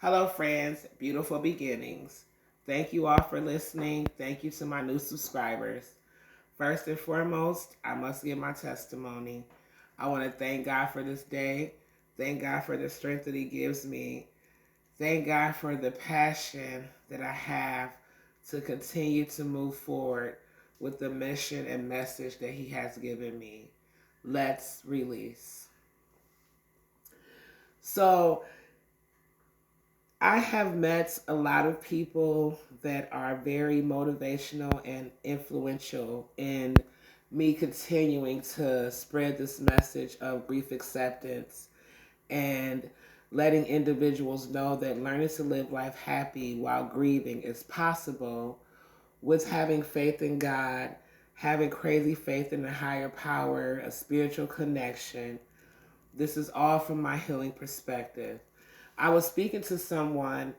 Hello, friends. Beautiful beginnings. Thank you all for listening. Thank you to my new subscribers. First and foremost, I must give my testimony. I want to thank God for this day. Thank God for the strength that He gives me. Thank God for the passion that I have to continue to move forward with the mission and message that He has given me. Let's release. So, I have met a lot of people that are very motivational and influential in me continuing to spread this message of grief acceptance and letting individuals know that learning to live life happy while grieving is possible with having faith in God, having crazy faith in a higher power, a spiritual connection. This is all from my healing perspective. I was speaking to someone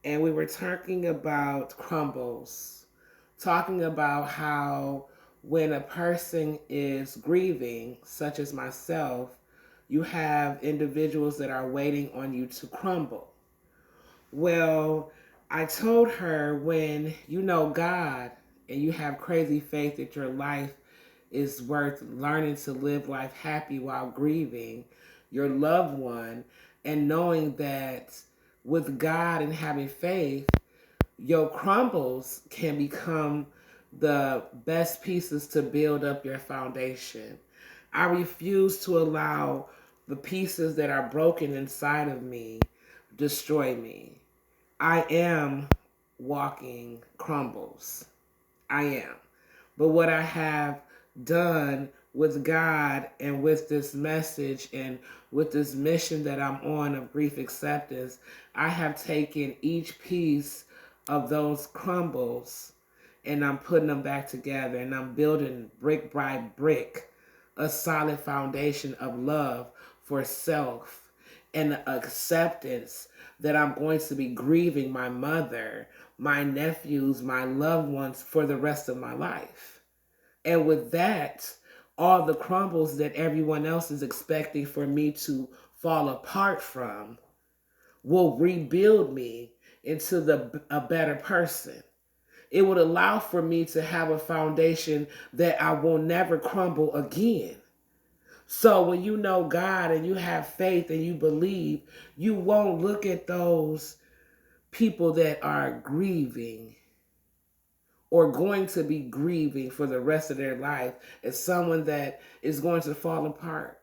and we were talking about crumbles, talking about how when a person is grieving, such as myself, you have individuals that are waiting on you to crumble. Well, I told her when you know God and you have crazy faith that your life is worth learning to live life happy while grieving your loved one, and knowing that with God and having faith, your crumbles can become the best pieces to build up your foundation. I refuse to allow the pieces that are broken inside of me destroy me. I am walking crumbles. I am. But what I have done with God and with this message and with this mission that I'm on of grief acceptance, I have taken each piece of those crumbles and I'm putting them back together and I'm building brick by brick a solid foundation of love for self and acceptance that I'm going to be grieving my mother, my nephews, my loved ones for the rest of my life. And with that, all the crumbles that everyone else is expecting for me to fall apart from will rebuild me into a better person. It would allow for me to have a foundation that I will never crumble again. So when you know God and you have faith and you believe, you won't look at those people that are grieving or going to be grieving for the rest of their life as someone that is going to fall apart.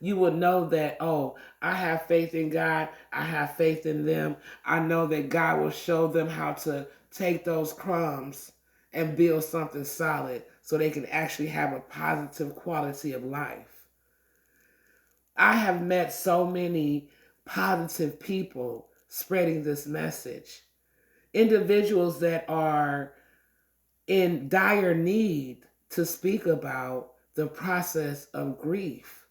You will know that, oh, I have faith in God. I have faith in them. I know that God will show them how to take those crumbs and build something solid so they can actually have a positive quality of life. I have met so many positive people spreading this message. Individuals that are in dire need to speak about the process of grief,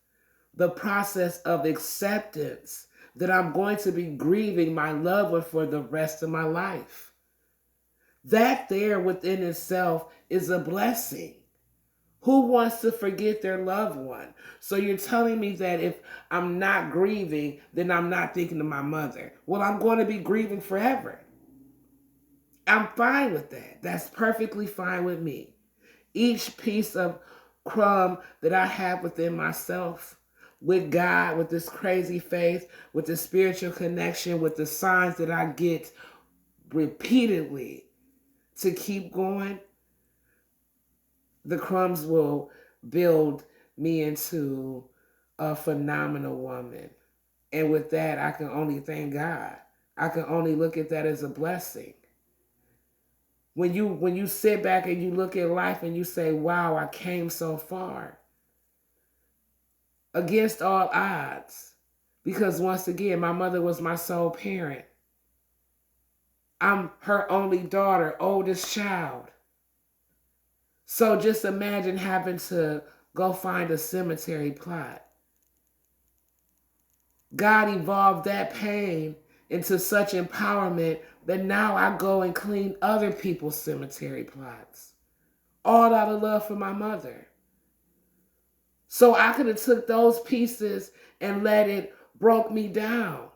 the process of acceptance that I'm going to be grieving my loved one for the rest of my life. That there within itself is a blessing. Who wants to forget their loved one? So you're telling me that if I'm not grieving, then I'm not thinking of my mother. Well, I'm going to be grieving forever. I'm fine with that. That's perfectly fine with me. Each piece of crumb that I have within myself, with God, with this crazy faith, with the spiritual connection, with the signs that I get repeatedly to keep going, the crumbs will build me into a phenomenal woman. And with that, I can only thank God. I can only look at that as a blessing. When you sit back and you look at life and you say, wow, I came so far against all odds. Because once again, my mother was my sole parent. I'm her only daughter, oldest child. So just imagine having to go find a cemetery plot. God evolved that pain into such empowerment that now I go and clean other people's cemetery plots. All out of love for my mother. So I could have took those pieces and let it broke me down.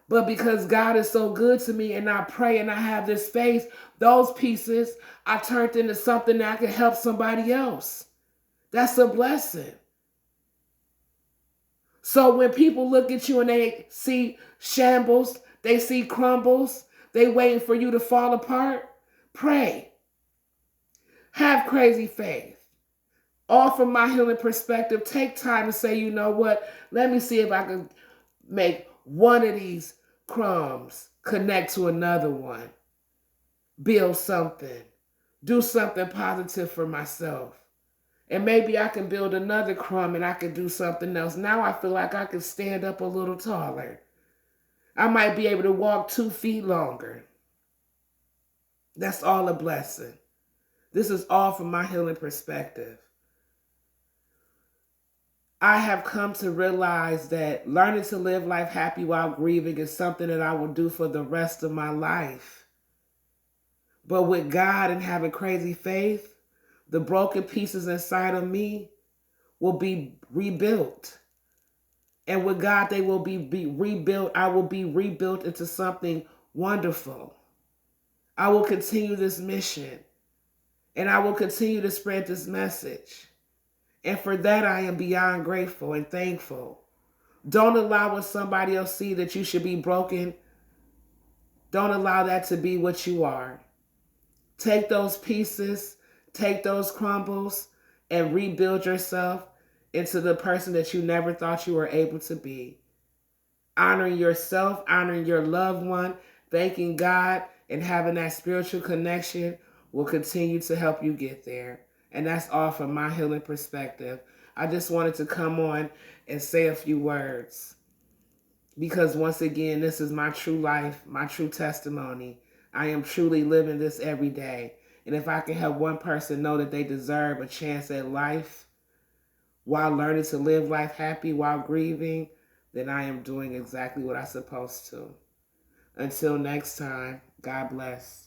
But because God is so good to me and I pray and I have this faith, those pieces I turned into something that I can help somebody else. That's a blessing. So when people look at you and they see shambles, they see crumbles, they waiting for you to fall apart, pray. Have crazy faith. All from my healing perspective, take time and say, you know what? Let me see if I can make one of these crumbs connect to another one. Build something. Do something positive for myself. And maybe I can build another crumb and I can do something else. Now I feel like I can stand up a little taller. I might be able to walk 2 feet longer. That's all a blessing. This is all from my healing perspective. I have come to realize that learning to live life happy while grieving is something that I will do for the rest of my life. But with God and having crazy faith, the broken pieces inside of me will be rebuilt. And with God, they will be rebuilt. I will be rebuilt into something wonderful. I will continue this mission. And I will continue to spread this message. And for that, I am beyond grateful and thankful. Don't allow what somebody else see that you should be broken. Don't allow that to be what you are. Take those pieces, take those crumbles, and rebuild yourself into the person that you never thought you were able to be. Honoring yourself, honoring your loved one, thanking God, and having that spiritual connection will continue to help you get there. And that's all from my healing perspective. I just wanted to come on and say a few words. Because once again, this is my true life, my true testimony. I am truly living this every day. And if I can help one person know that they deserve a chance at life while learning to live life happy while grieving, then I am doing exactly what I'm supposed to. Until next time, God bless.